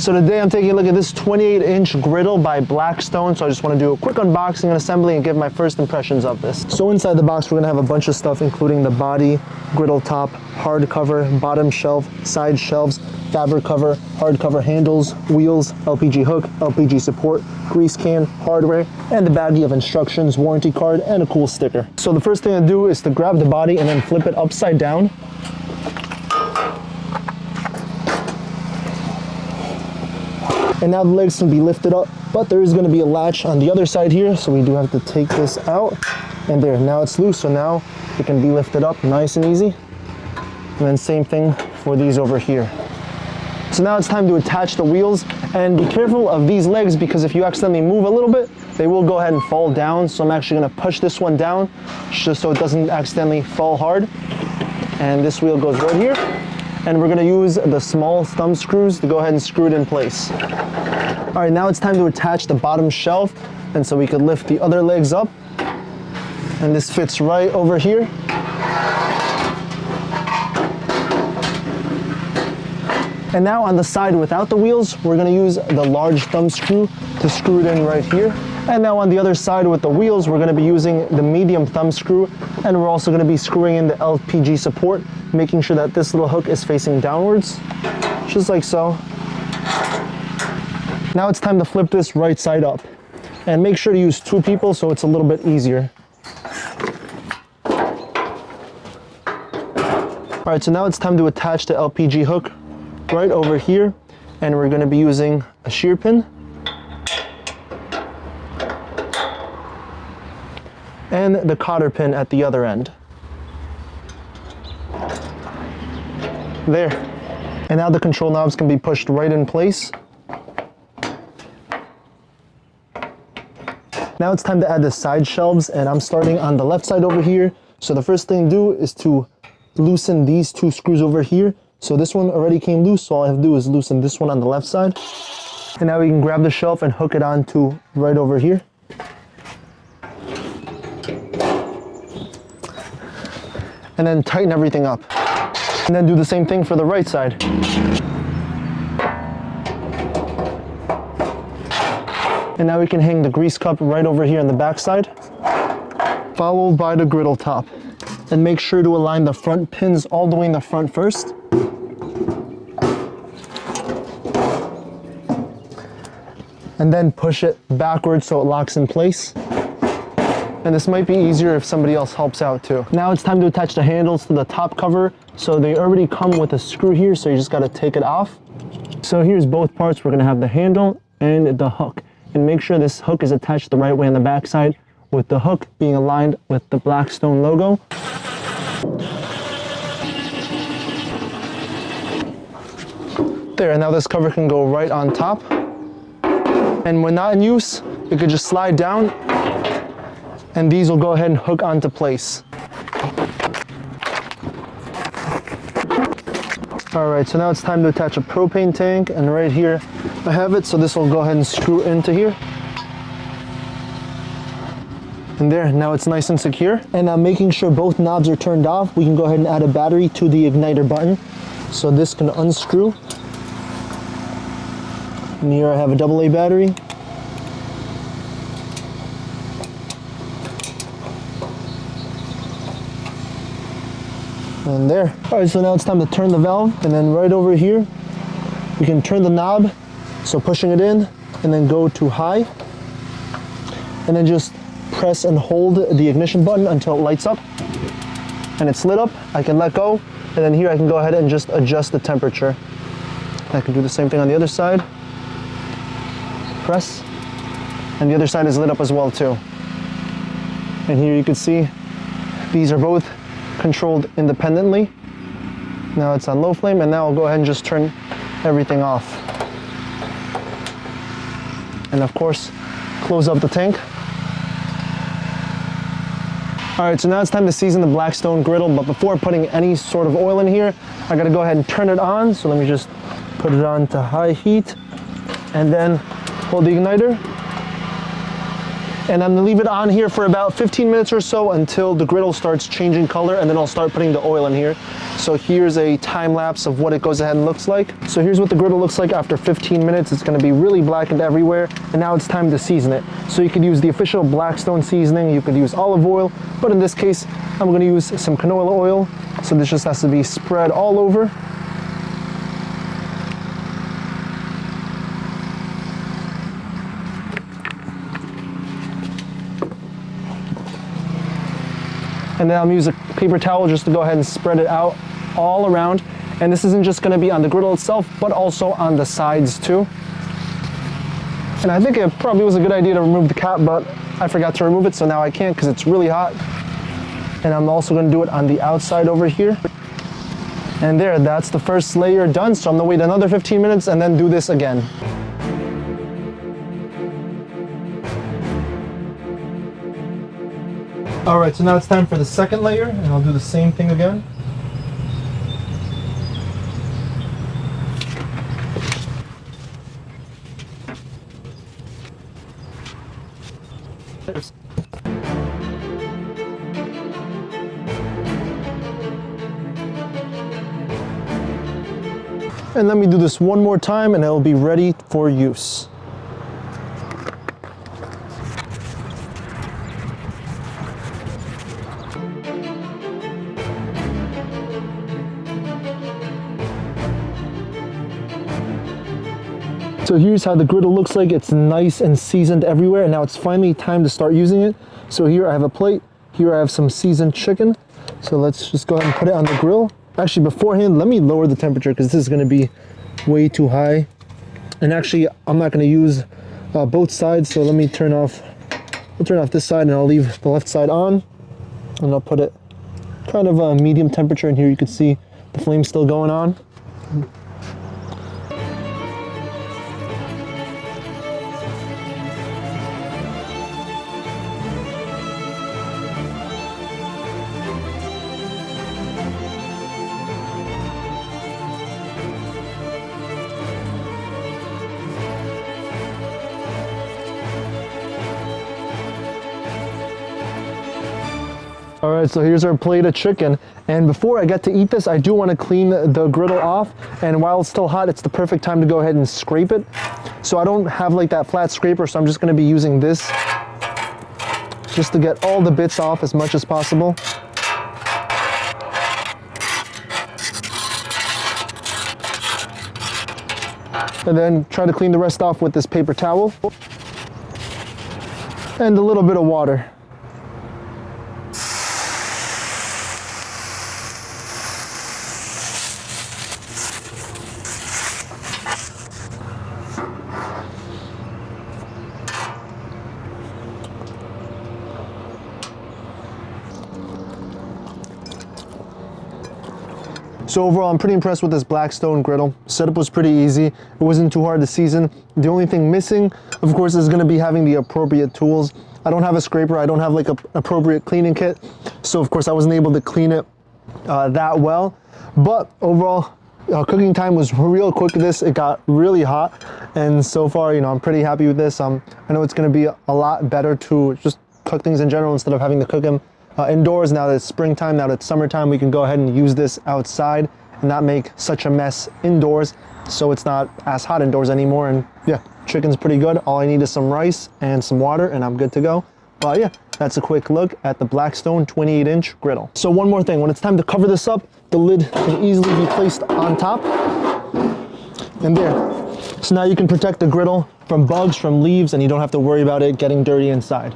So today I'm taking a look at this 28-inch griddle by Blackstone. So I just want to do a quick unboxing and assembly and give my first impressions of this. So inside the box, we're going to have a bunch of stuff, including the body, griddle top, hard cover, bottom shelf, side shelves, fabric cover, hard cover handles, wheels, LPG hook, LPG support, grease can, hardware, and the baggie of instructions, warranty card, and a cool sticker. So the first thing to do is to grab the body and then flip it upside down. And now the legs can be lifted up, but there is going to be a latch on the other side here, so we do have to take this out. And there, now it's loose, so now it can be lifted up nice and easy. And then same thing for these over here. So now it's time to attach the wheels, and be careful of these legs because if you accidentally move a little bit, they will go ahead and fall down. So I'm actually going to push this one down just so it doesn't accidentally fall hard. And this wheel goes right here. And we're going to use the small thumb screws to go ahead and screw it in place. All right, now it's time to attach the bottom shelf, and so we could lift the other legs up. And this fits right over here. And now on the side without the wheels, we're going to use the large thumb screw to screw it in right here. And now on the other side with the wheels, we're going to be using the medium thumb screw, and we're also going to be screwing in the LPG support, making sure that this little hook is facing downwards, just like so. Now it's time to flip this right side up, and make sure to use two people so it's a little bit easier. All right, so now it's time to attach the LPG hook right over here, and we're going to be using a shear pin and the cotter pin at the other end. There. And now the control knobs can be pushed right in place. Now it's time to add the side shelves, and I'm starting on the left side over here. So the first thing to do is to loosen these two screws over here. So this one already came loose, so all I have to do is loosen this one on the left side. And now we can grab the shelf and hook it onto right over here. And then tighten everything up. And then do the same thing for the right side. And now we can hang the grease cup right over here on the back side, followed by the griddle top. And make sure to align the front pins all the way in the front first. And then push it backwards so it locks in place. And this might be easier if somebody else helps out too. Now it's time to attach the handles to the top cover. So they already come with a screw here, so you just gotta take it off. So here's both parts. We're gonna have the handle and the hook. And make sure this hook is attached the right way on the back side, with the hook being aligned with the Blackstone logo. There, and now this cover can go right on top. And when not in use, it could just slide down, and these will go ahead and hook onto place. All right, so now it's time to attach a propane tank, and right here I have it, so this will go ahead and screw into here. And there, now it's nice and secure. And now making sure both knobs are turned off, we can go ahead and add a battery to the igniter button. So this can unscrew. And here I have a AA battery. And there. All right, so now it's time to turn the valve, and then right over here, we can turn the knob, so pushing it in, and then go to high, and then just press and hold the ignition button until it lights up, and it's lit up. I can let go, and then here I can go ahead and just adjust the temperature. I can do the same thing on the other side. Press, and the other side is lit up as well too. And here you can see these are both controlled independently. Now it's on low flame, and now I'll go ahead and just turn everything off. And of course, close up the tank. All right, so now it's time to season the Blackstone griddle, but before putting any sort of oil in here, I gotta go ahead and turn it on. So let me just put it on to high heat, and then hold the igniter, And I'm gonna leave it on here for about 15 minutes or so until the griddle starts changing color, and then I'll start putting the oil in here. So here's a time lapse of what it goes ahead and looks like. So here's what the griddle looks like after 15 minutes. It's gonna be really blackened everywhere, and now it's time to season it. So you could use the official Blackstone seasoning, you could use olive oil, but in this case, I'm gonna use some canola oil. So this just has to be spread all over. And then I'm gonna use a paper towel just to go ahead and spread it out all around. And this isn't just gonna be on the griddle itself, but also on the sides too. And I think it probably was a good idea to remove the cap, but I forgot to remove it, so now I can't because it's really hot. And I'm also gonna do it on the outside over here. And there, that's the first layer done. So I'm gonna wait another 15 minutes and then do this again. All right, so now it's time for the second layer, and I'll do the same thing again. And let me do this one more time, and it'll be ready for use. So here's how the griddle looks like. It's nice and seasoned everywhere, and now it's finally time to start using it. So here I have a plate, here I have some seasoned chicken. So let's just go ahead and put it on the grill. Actually, beforehand, let me lower the temperature because this is gonna be way too high. And actually, I'm not gonna use both sides, so let me I'll turn off this side and I'll leave the left side on. And I'll put it kind of a medium temperature, and here you can see the flame still going on. All right, so here's our plate of chicken. And before I get to eat this, I do want to clean the griddle off. And while it's still hot, it's the perfect time to go ahead and scrape it. So I don't have like that flat scraper, so I'm just going to be using this just to get all the bits off as much as possible. And then try to clean the rest off with this paper towel and a little bit of water. So overall, I'm pretty impressed with this Blackstone griddle. Setup was pretty easy. It wasn't too hard to season. The only thing missing, of course, is gonna be having the appropriate tools. I don't have a scraper. I don't have like an appropriate cleaning kit. So of course, I wasn't able to clean it that well. But overall, cooking time was real quick with this. It got really hot. And so far, I'm pretty happy with this. I know it's gonna be a lot better to just cook things in general instead of having to cook them indoors. Now that it's springtime, now that it's summertime, we can go ahead and use this outside and not make such a mess indoors, so it's not as hot indoors anymore. And yeah, chicken's pretty good. All I need is some rice and some water and I'm good to go. But yeah, that's a quick look at the Blackstone 28-inch griddle. So one more thing, when it's time to cover this up, the lid can easily be placed on top. And there. So now you can protect the griddle from bugs, from leaves, and you don't have to worry about it getting dirty inside.